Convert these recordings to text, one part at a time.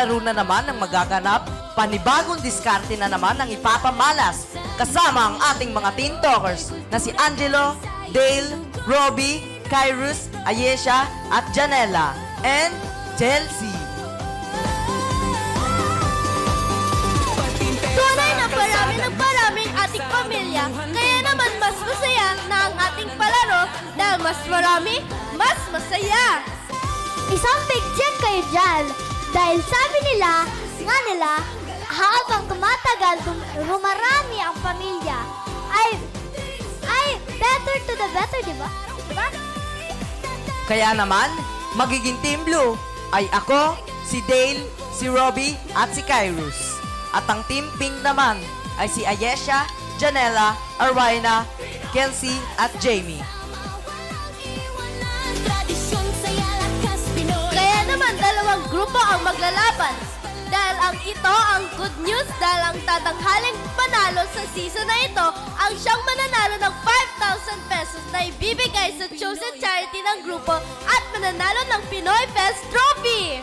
palaro na naman ang magaganap, panibagong diskarte na naman ang ipapamalas kasama ang ating mga teen talkers na si Angelo, Dale, Robbie, Kyrus, Ayesha at Janela and Chelsea. Tunay na paraming ating pamilya, kaya naman mas masaya na ang ating palaro dahil mas marami, mas masaya. Isang big check kayo dyan dahil sabi nila, habang tumatagal, rumarami ang pamilya, ay better to the better, di ba? Diba? Kaya naman, magiging Team Blue ay ako, si Dale, si Robbie at si Kyrus. At ang Team Pink naman ay si Ayesha, Janela, Arwina, Kelsey at Jamie. Kaya naman dalawang grupo ang maglalaban. Dahil ito ang good news dahil ang tatanghaling panalo sa season na ito ang siyang mananalo ng 5,000 pesos na ibibigay sa chosen charity ng grupo at mananalo ng Pinoy Fest Trophy.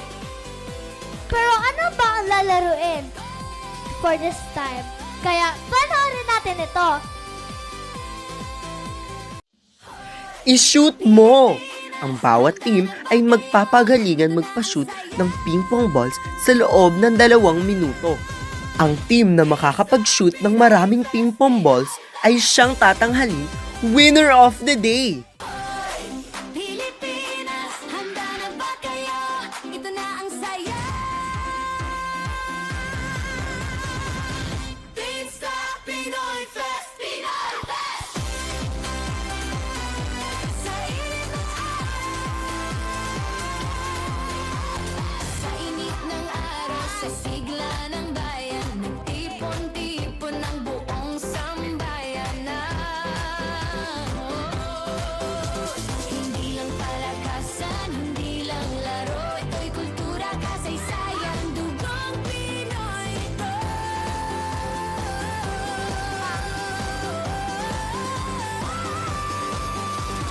Pero ano ba ang lalaruin for this time? Kaya panoorin natin ito. I-shoot mo! Ang bawat team ay magpapagalingan magpa-shoot ng ping-pong balls sa loob ng 2 minuto. Ang team na makakapag-shoot ng maraming ping-pong balls ay siyang tatanghalin winner of the day. Sa sigla ng bayan, nagtipon-tipon ng buong sambayan na hindi lang palakasan, hindi lang laro, ito'y kultura, kasaysayan, dugong Pinoy ito.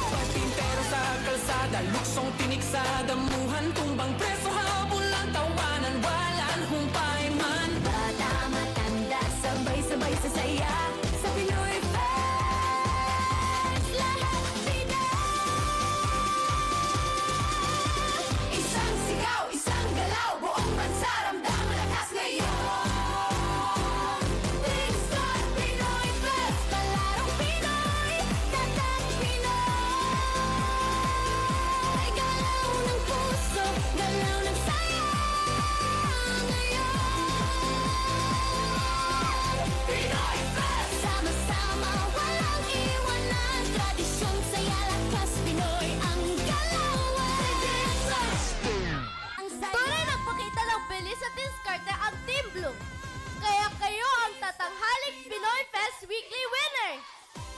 Patintero sa kalsada, luksong tinik sa damo.